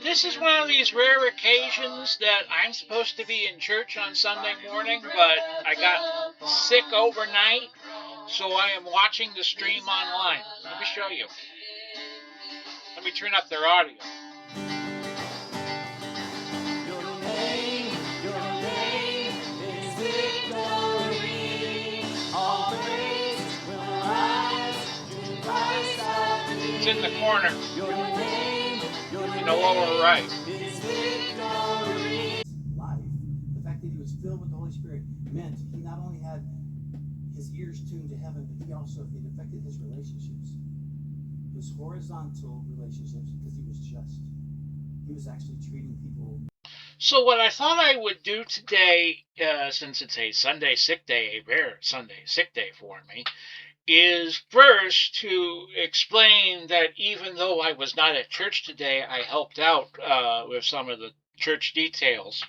This is one of these rare occasions that I'm supposed to be in church on Sunday morning, but I got sick overnight, so I am watching the stream online. Let me show you. Let me turn up their audio. It's in the corner, in the lower right. Life, the fact that he was filled with the Holy Spirit meant he not only had his ears tuned to heaven, but it affected his relationships. His horizontal relationships, because he was just. He was actually treating people. So what I thought I would do today, since it's a Sunday sick day, a rare Sunday sick day for me, is first to explain that even though I was not at church today, I helped out with some of the church details.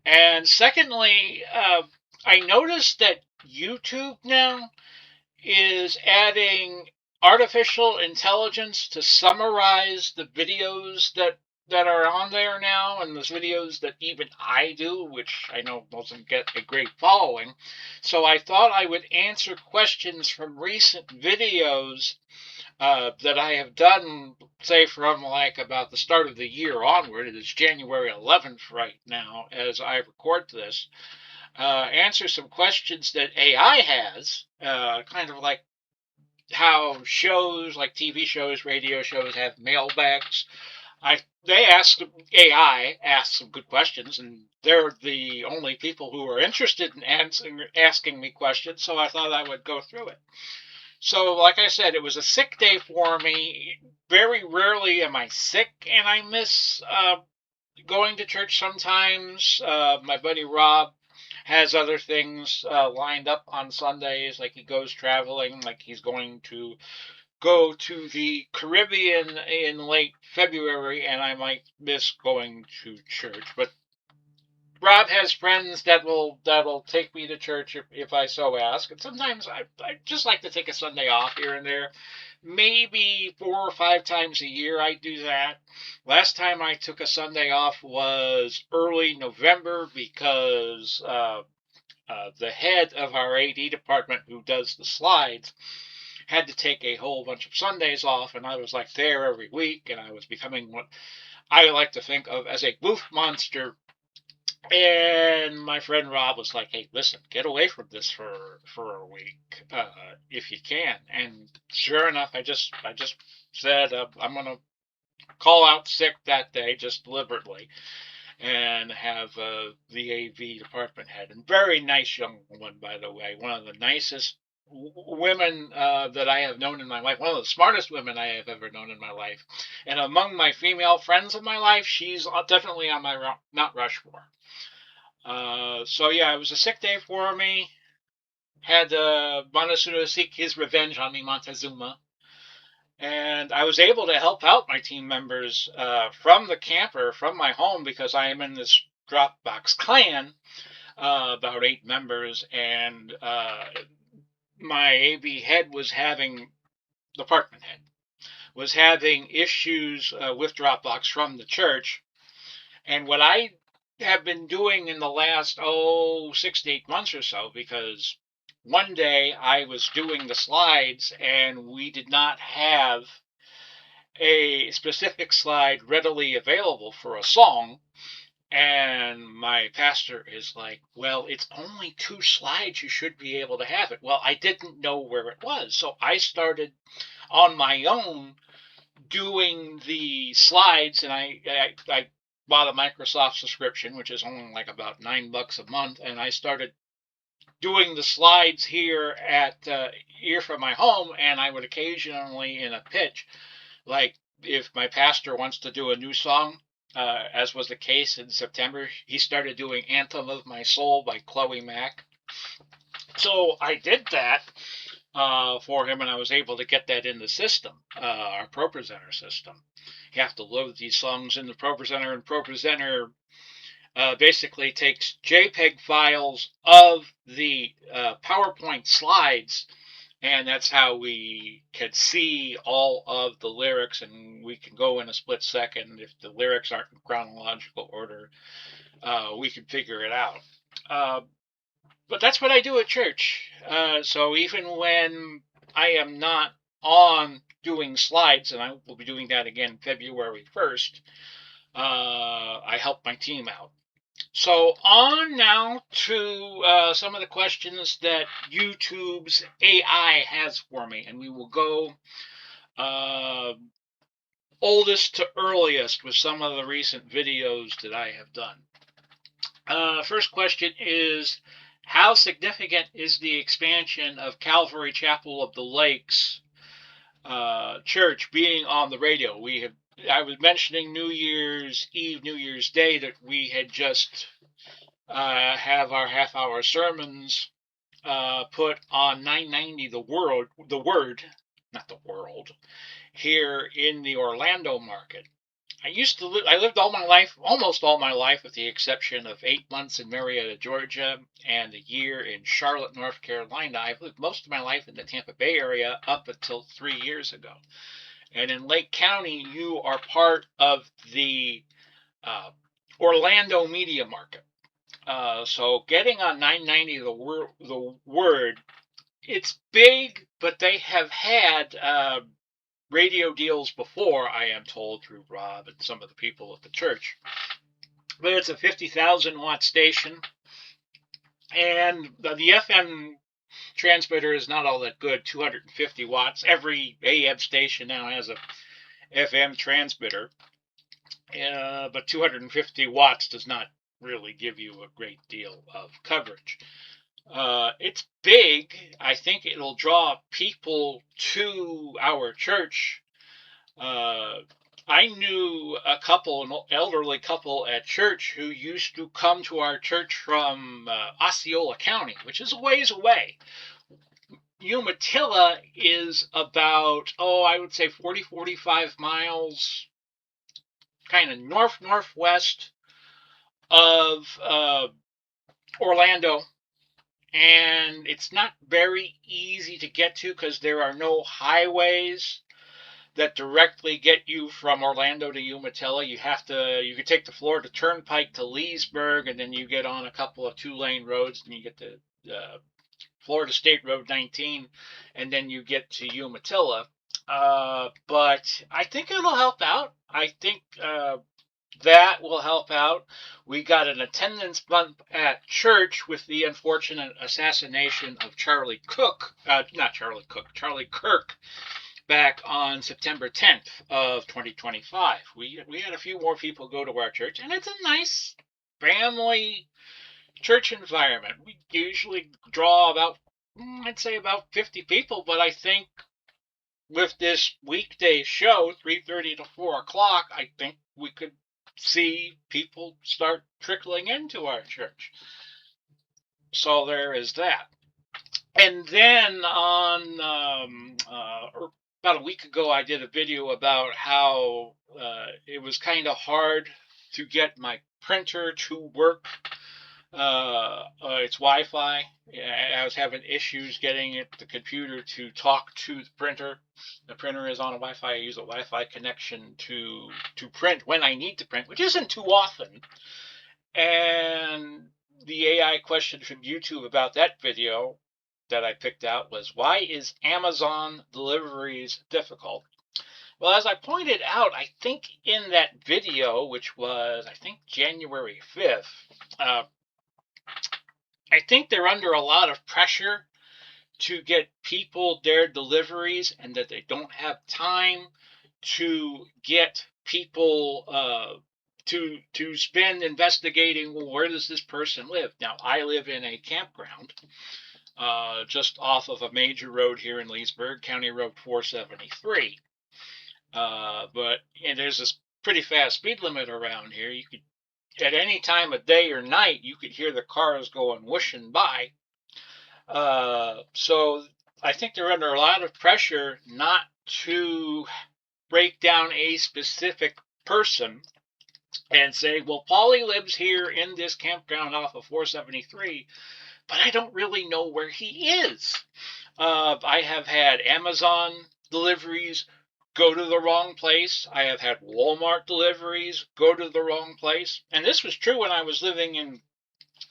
And secondly, I noticed that YouTube now is adding artificial intelligence to summarize the videos that are on there now, and those videos that even I do, which I know doesn't get a great following. So I thought I would answer questions from recent videos that I have done, say from like about the start of the year onward. It is January 11th right now as I record this. Answer some questions that AI has, kind of like how shows like TV shows, radio shows have mailbags. They ask AI asks some good questions, and they're the only people who are interested in asking me questions. So I thought I would go through it. So, like I said, it was a sick day for me. Very rarely am I sick, and I miss going to church sometimes. My buddy Rob has other things lined up on Sundays, like he goes traveling, like he's going to go to the Caribbean in late February, and I might miss going to church. But Rob has friends that'll take me to church if I so ask. And sometimes I just like to take a Sunday off here and there. Maybe 4 or 5 times a year I do that. Last time I took a Sunday off was early November because the head of our AD department who does the slides had to take a whole bunch of Sundays off, and I was like there every week, and I was becoming what I like to think of as a goof monster. And my friend Rob was like, "Hey, listen, get away from this for a week if you can." And sure enough, I just said I'm gonna call out sick that day just deliberately, and have the AV department head, and very nice young woman, by the way, one of the nicest women that I have known in my life, one of the smartest women I have ever known in my life, and among my female friends of my life, she's definitely on my Mount Rushmore. So yeah, it was a sick day for me. Had Montezuma seek his revenge on me, Montezuma, and I was able to help out my team members from the camper, from my home, because I am in this Dropbox clan, about 8 members, and my AV head was having, department head, was having issues with Dropbox from the church, and what I have been doing in the last 6 to 8 months or so, because one day I was doing the slides and we did not have a specific slide readily available for a song, and my pastor is like, "Well, it's only 2 slides, you should be able to have it." Well, I didn't know where it was, so I started on my own doing the slides, and I bought a Microsoft subscription, which is only like about $9 a month, and I started doing the slides here from my home, and I would occasionally, in a pitch, like if my pastor wants to do a new song, as was the case in September, he started doing "Anthem of My Soul" by Chloe Mack. So I did that for him, and I was able to get that in the system, our ProPresenter system. You have to load these songs in the ProPresenter, and ProPresenter basically takes JPEG files of the PowerPoint slides and that's how we can see all of the lyrics, and we can go in a split second. If the lyrics aren't in chronological order, we can figure it out. Uh, but that's what I do at church. So even when I am not on doing slides, and I will be doing that again February 1st, I help my team out. So on now to some of the questions that YouTube's AI has for me, and we will go uh, oldest to earliest with some of the recent videos that I have done. First question is, how significant is the expansion of Calvary Chapel of the Lakes Church being on the radio? I was mentioning New Year's Eve, New Year's Day that we had just have our half-hour sermons put on 990 the word, not the world, here in the Orlando market. I lived all my life, almost all my life, with the exception of 8 months in Marietta, Georgia, and a year in Charlotte, North Carolina. I've lived most of my life in the Tampa Bay area up until 3 years ago. And in Lake County, you are part of the uh, Orlando media market. So getting on 990 the word, it's big, but they have had radio deals before, I am told, through Rob and some of the people at the church. But it's a 50,000 watt station, and the FM transmitter is not all that good, 250 watts. Every AM station now has a FM transmitter, but 250 watts does not really give you a great deal of coverage. It's big. I think it'll draw people to our church. Uh, I knew an elderly couple at church who used to come to our church from Osceola County, which is a ways away. Umatilla is about, I would say 40, 45 miles kind of northwest of Orlando. And it's not very easy to get to because there are no highways that directly get you from Orlando to Umatilla. You could take the Florida Turnpike to Leesburg, and then you get on a couple of 2-lane roads, and you get to Florida State Road 19, and then you get to Umatilla. But I think it'll help out. I think that will help out. We got an attendance bump at church with the unfortunate assassination of Charlie Kirk back on September 10th of 2025. We had a few more people go to our church, and it's a nice family church environment. We usually draw about, I'd say about 50 people, but I think with this weekday show, 3:30 to 4 o'clock, I think we could see people start trickling into our church. So there is that. And then about a week ago, I did a video about how it was kind of hard to get my printer to work. It's Wi-Fi. I was having issues getting the computer to talk to the printer. The printer is on a Wi-Fi. I use a Wi-Fi connection to print when I need to print, which isn't too often. And the AI question from YouTube about that video that I picked out was, why is Amazon deliveries difficult? Well, as I pointed out, I think in that video, which was, I think, January 5th, I think they're under a lot of pressure to get people their deliveries, and that they don't have time to get people to spend investigating, well, where does this person live? Now, I live in a campground just off of a major road here in Leesburg, County Road 473. And there's this pretty fast speed limit around here. You could, at any time of day or night, you could hear the cars going whooshing by. So I think they're under a lot of pressure not to break down a specific person and say, well, Pauly lives here in this campground off of 473, but I don't really know where he is. I have had Amazon deliveries go to the wrong place. I have had Walmart deliveries go to the wrong place. And this was true when I was living in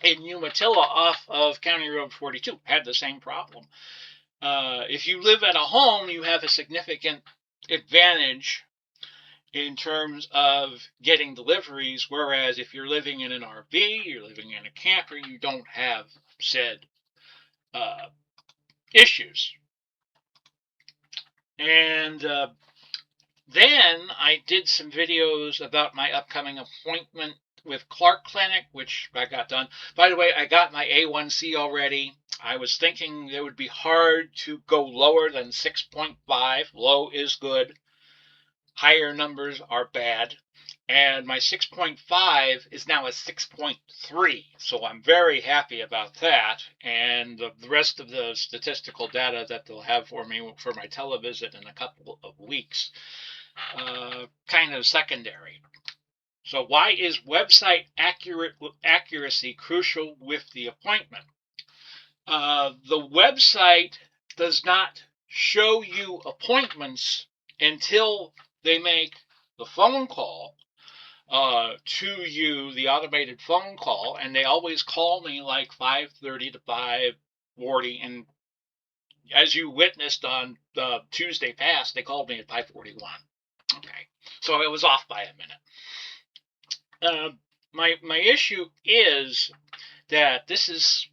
Umatilla off of County Road 42. Had the same problem. If you live at a home, you have a significant advantage in terms of getting deliveries, whereas if you're living in an RV, you're living in a camper, you don't have said uh, issues. And then I did some videos about my upcoming appointment with Clark Clinic, which I got done. By the way, I got my A1C already. I was thinking it would be hard to go lower than 6.5. Low is good. Higher numbers are bad. And my 6.5 is now a 6.3. So I'm very happy about that. And the rest of the statistical data that they'll have for me for my televisit in a couple of weeks kind of secondary. So why is website accuracy crucial with the appointment? The website does not show you appointments until they make the phone call to you, the automated phone call, and they always call me like 5:30 to 5:40, and as you witnessed on Tuesday past, they called me at 5:41. Okay, so it was off by a minute. My issue is that this is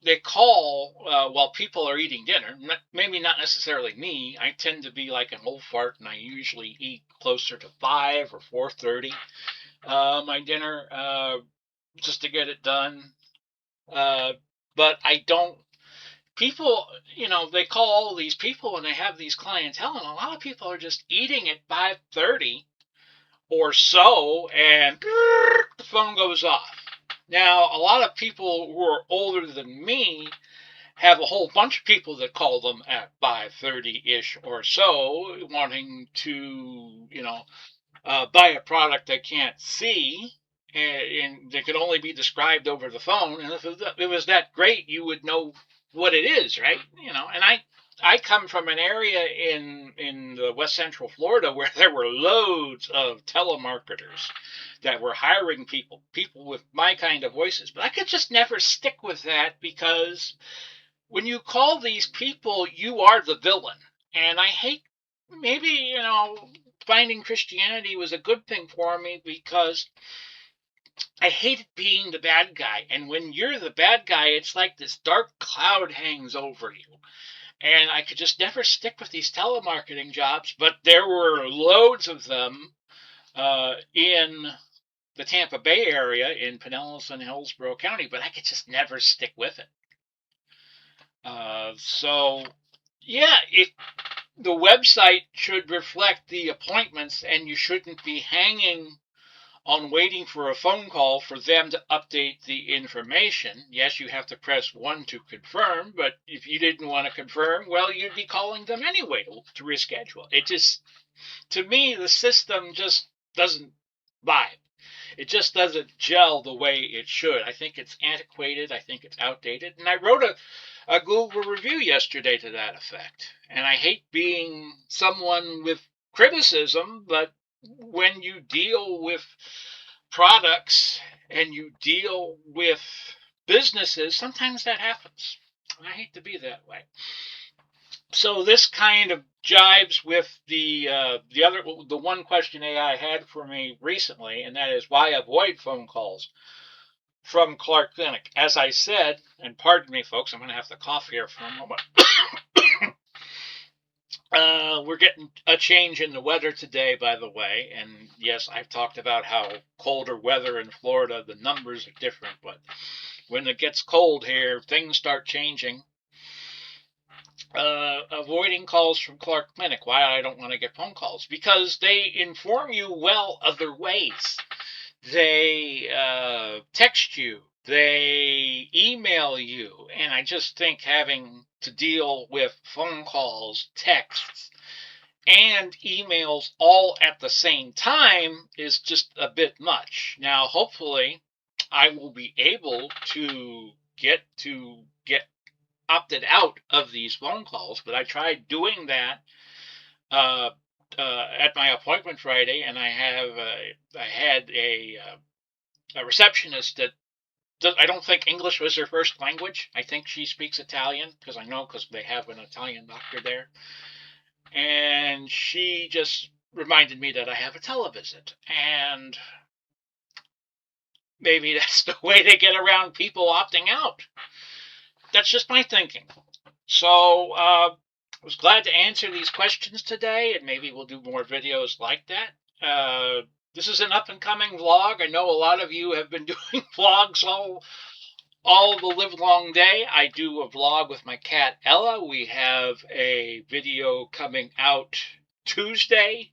they call while people are eating dinner. Maybe not necessarily me. I tend to be like an old fart, and I usually eat closer to 5 or 4:30 my dinner just to get it done. But I don't. People, they call all these people and they have these clientele, and a lot of people are just eating at 5:30 or so, and the phone goes off. Now, a lot of people who are older than me have a whole bunch of people that call them at 5:30-ish or so, wanting to, buy a product they can't see, and they can only be described over the phone. And if it was that great, you would know what it is, right? And I come from an area in the West Central Florida where there were loads of telemarketers that were hiring people with my kind of voices, but I could just never stick with that because when you call these people, you are the villain. And I hate, maybe, finding Christianity was a good thing for me because I hated being the bad guy. And when you're the bad guy, it's like this dark cloud hangs over you. And I could just never stick with these telemarketing jobs, but there were loads of them in the Tampa Bay area, in Pinellas and Hillsborough County, but I could just never stick with it. So, yeah, the website should reflect the appointments, and you shouldn't be hanging on waiting for a phone call for them to update the information. Yes, you have to press 1 to confirm, but if you didn't want to confirm, well, you'd be calling them anyway to reschedule. It just, to me, the system just doesn't vibe. It just doesn't gel the way it should. I think it's antiquated. I think it's outdated. And I wrote a Google review yesterday to that effect. And I hate being someone with criticism, but when you deal with products and you deal with businesses, sometimes that happens. And I hate to be that way. So this kind of jibes with the one question AI had for me recently, and that is why avoid phone calls from Clark Clinic. As I said, and pardon me, folks, I'm going to have to cough here for a moment. We're getting a change in the weather today, by the way, and yes, I've talked about how colder weather in Florida, the numbers are different, but when it gets cold here, things start changing. Avoiding calls from Clark Clinic. Why I don't want to get phone calls? Because they inform you well other ways. They text you. They email you. And I just think having to deal with phone calls, texts, and emails all at the same time is just a bit much. Now, hopefully, I will be able to get opted out of these phone calls, but I tried doing that uh, at my appointment Friday, and I had a receptionist that I don't think English was her first language. I think she speaks Italian because they have an Italian doctor there, and she just reminded me that I have a televisit, and maybe that's the way to get around people opting out. That's just my thinking. So I was glad to answer these questions today, and maybe we'll do more videos like that. This is an up and coming vlog. I know a lot of you have been doing vlogs all the live long day. I do a vlog with my cat Ella. We have a video coming out Tuesday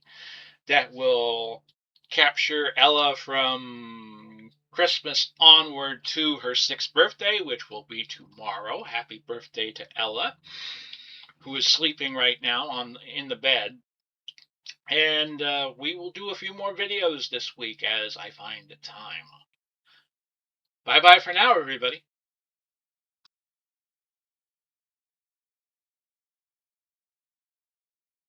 that will capture Ella from Christmas onward to her 6th birthday, which will be tomorrow. Happy birthday to Ella, who is sleeping right now in the bed. And we will do a few more videos this week as I find the time. Bye bye for now, everybody.